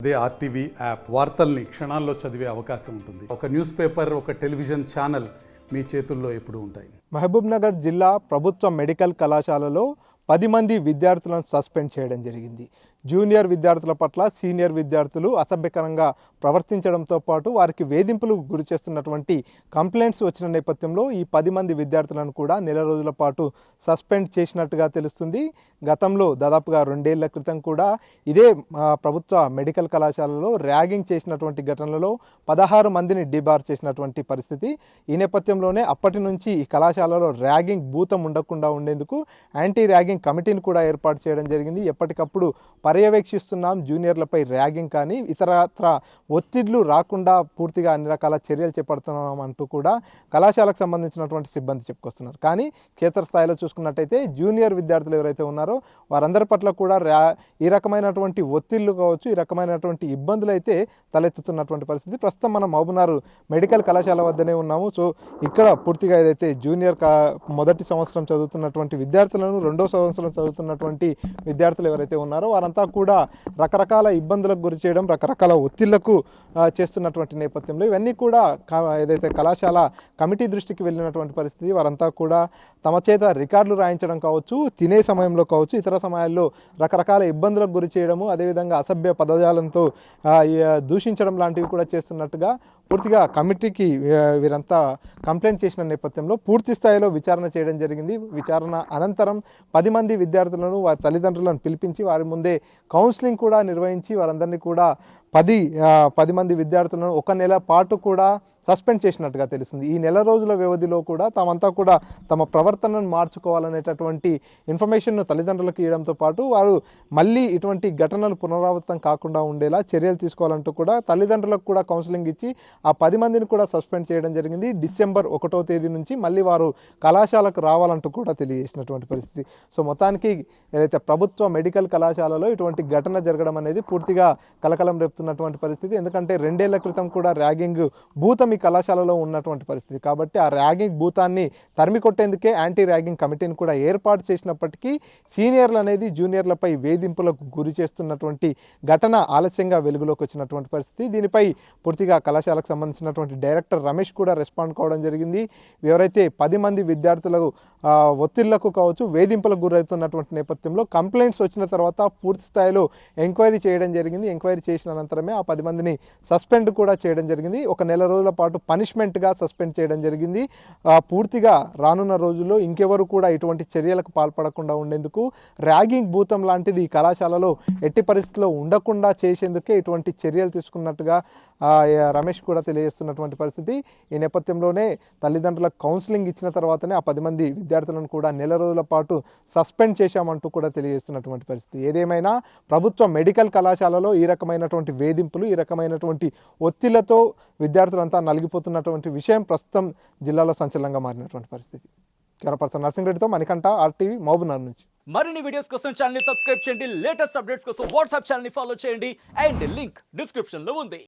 అదే RTV app వార్తల్ని క్షణాల్లో చదివే అవకాశం ఉంటుంది. ఒక న్యూస్ పేపర్, ఒక టెలివిజన్ ఛానల్ మీ చేతుల్లో ఎప్పుడూ ఉంటాయి. మహబూబ్ నగర్ జిల్లా ప్రభుత్వ మెడికల్ కళాశాలలో 10 మంది విద్యార్థులను సస్పెండ్ చేయడం జరిగింది. జూనియర్ విద్యార్థుల పట్ల సీనియర్ విద్యార్థులు అసభ్యకరంగా ప్రవర్తించడంతో పాటు వారికి వేధింపులు గురి చేస్తున్నటువంటి కంప్లైంట్స్ వచ్చిన నేపథ్యంలో ఈ 10 మంది విద్యార్థులను కూడా నెల రోజుల పాటు సస్పెండ్ చేసినట్టుగా తెలుస్తుంది. గతంలో దాదాపుగా 2 ఏళ్ల క్రితం కూడా ఇదే ప్రభుత్వ మెడికల్ కళాశాలలో ర్యాగింగ్ చేసినటువంటి ఘటనలలో 16 మందిని డిబార్ చేసినటువంటి పరిస్థితి. ఈ నేపథ్యంలోనే అప్పటి నుంచి ఈ కళాశాలలో ర్యాగింగ్ భూతం ఉండకుండా ఉండేందుకు యాంటీ ర్యాగింగ్ కమిటీని కూడా ఏర్పాటు చేయడం జరిగింది. ఎప్పటికప్పుడు పర్యవేక్షిస్తున్నాం, జూనియర్లపై ర్యాగింగ్ కానీ ఇతరత్ర ఒత్తిళ్లు రాకుండా పూర్తిగా అన్ని రకాల చర్యలు చేపడుతున్నాం అంటూ కూడా కళాశాలకు సంబంధించినటువంటి సిబ్బంది చెప్పుకొస్తున్నారు. కానీ క్షేత్రస్థాయిలో చూసుకున్నట్టయితే జూనియర్ విద్యార్థులు ఎవరైతే ఉన్నారో వారందరి పట్ల కూడా ఈ రకమైనటువంటి ఒత్తిళ్లు కావచ్చు, ఈ రకమైనటువంటి ఇబ్బందులు అయితే తలెత్తుతున్నటువంటి పరిస్థితి. ప్రస్తుతం మనం మహబూబ్నగర్ మెడికల్ కళాశాల వద్దనే ఉన్నాము. సో ఇక్కడ పూర్తిగా ఏదైతే జూనియర్ మొదటి సంవత్సరం చదువుతున్నటువంటి విద్యార్థులను, 2వ సంవత్సరం చదువుతున్నటువంటి విద్యార్థులు ఎవరైతే ఉన్నారో వారంతా కూడా రకరకాల ఇబ్బందులకు గురి చేయడం, రకరకాల ఒత్తిళ్లకు చేస్తున్నటువంటి నేపథ్యంలో ఇవన్నీ కూడా ఏదైతే కళాశాల కమిటీ దృష్టికి వెళ్ళినటువంటి పరిస్థితి. వారంతా కూడా తమ చేత రికార్డులు రాయించడం కావచ్చు, తినే సమయంలో కావచ్చు, ఇతర సమయాల్లో రకరకాల ఇబ్బందులకు గురి చేయడము, అదేవిధంగా అసభ్య పదజాలంతో దూషించడం లాంటివి కూడా చేస్తున్నట్టుగా పూర్తిగా కమిటీకి వీరంతా కంప్లైంట్ చేసిన నేపథ్యంలో పూర్తి స్థాయిలో విచారణ చేయడం జరిగింది. విచారణ అనంతరం 10 మంది విద్యార్థులను, వారి తల్లిదండ్రులను పిలిపించి వారి ముందే కౌన్సిలింగ్ కూడా నిర్వహించి వారందరినీ కూడా 10 మంది విద్యార్థులను 1 నెల పాటు కూడా సస్పెండ్ చేసినట్టుగా తెలుస్తుంది. ఈ నెల రోజుల వ్యవధిలో కూడా తామంతా కూడా తమ ప్రవర్తనను మార్చుకోవాలనేటటువంటి ఇన్ఫర్మేషన్ను తల్లిదండ్రులకు ఇవ్వడంతో పాటు వారు మళ్ళీ ఇటువంటి ఘటనలు పునరావృతం కాకుండా ఉండేలా చర్యలు తీసుకోవాలంటూ కూడా తల్లిదండ్రులకు కూడా కౌన్సిలింగ్ ఇచ్చి ఆ 10 మందిని కూడా సస్పెండ్ చేయడం జరిగింది. డిసెంబర్ 1వ తేదీ నుంచి మళ్ళీ వారు కళాశాలకు రావాలంటూ కూడా తెలియజేసినటువంటి పరిస్థితి. సో మొత్తానికి ఏదైతే ప్రభుత్వ మెడికల్ కళాశాలలో ఇటువంటి ఘటన జరగడం అనేది పూర్తిగా కలకలం రేపుతున్నటువంటి పరిస్థితి. ఎందుకంటే 2 ఏళ్ల క్రితం కూడా ర్యాగింగ్ భూతం ఈ కళాశాలలో ఉన్నటువంటి పరిస్థితి. కాబట్టి ఆ ర్యాగింగ్ భూతాన్ని తరిమి కొట్టేందుకే యాంటీ ర్యాగింగ్ కమిటీని కూడా ఏర్పాటు చేసినప్పటికీ సీనియర్లు అనేది జూనియర్లపై వేధింపులకు గురి చేస్తున్నటువంటి ఘటన ఆలస్యంగా వెలుగులోకి వచ్చినటువంటి పరిస్థితి. దీనిపై పూర్తిగా కళాశాలకు సంబంధించినటువంటి డైరెక్టర్ రమేష్ కూడా రెస్పాండ్ కావడం జరిగింది. ఎవరైతే 10 మంది విద్యార్థులకు ఒత్తిళ్లకు కావచ్చు, వేధింపులకు గురవుతున్నటువంటి నేపథ్యంలో కంప్లైంట్స్ వచ్చిన తర్వాత పూర్తి స్థాయిలో ఎంక్వైరీ చేయడం జరిగింది. ఎంక్వైరీ చేసిన అనంతరమే ఆ 10 మందిని సస్పెండ్ కూడా చేయడం జరిగింది. 1 నెల రోజుల పాటు పనిష్మెంట్గా సస్పెండ్ చేయడం జరిగింది. పూర్తిగా రానున్న రోజుల్లో ఇంకెవరు కూడా ఇటువంటి చర్యలకు పాల్పడకుండా ఉండేందుకు, ర్యాగింగ్ భూతం లాంటిది ఈ కళాశాలలో ఎట్టి పరిస్థితుల్లో ఉండకుండా చేసేందుకే ఇటువంటి చర్యలు తీసుకున్నట్టుగా రమేష్ కూడా తెలియజేస్తున్నటువంటి పరిస్థితి. ఈ నేపథ్యంలోనే తల్లిదండ్రులకు కౌన్సిలింగ్ ఇచ్చిన తర్వాతనే ఆ 10 మంది విద్యార్థులను కూడా నెల రోజుల పాటు సస్పెండ్ చేశామంటూ కూడా తెలియజేస్తున్నటువంటి పరిస్థితి. ఏదేమైనా ప్రభుత్వ మెడికల్ కళాశాలలో ఈ రకమైనటువంటి వేధింపులు, ఈ రకమైనటువంటి ఒత్తిళ్లతో విద్యార్థులంతా నలిగిపోతున్నటువంటి విషయం ప్రస్తుతం జిల్లాలో సంచలనంగా మారినటువంటి పరిస్థితి. కెమెరా పర్సన్ నర్సింగ్ రెడ్డితో మణికంఠ, ఆర్టీవీ, మహబూబ్నగర్ నుంచి. మరిన్ని వీడియోస్ కోసం ఛానల్ ని సబ్స్క్రైబ్ చేయండి, లేటెస్ట్ అప్డేట్స్ కోసం వాట్సాప్ ఛానల్ ని ఫాలో చేయండి అండ్ లింక్ డిస్క్రిప్షన్ లో ఉంది.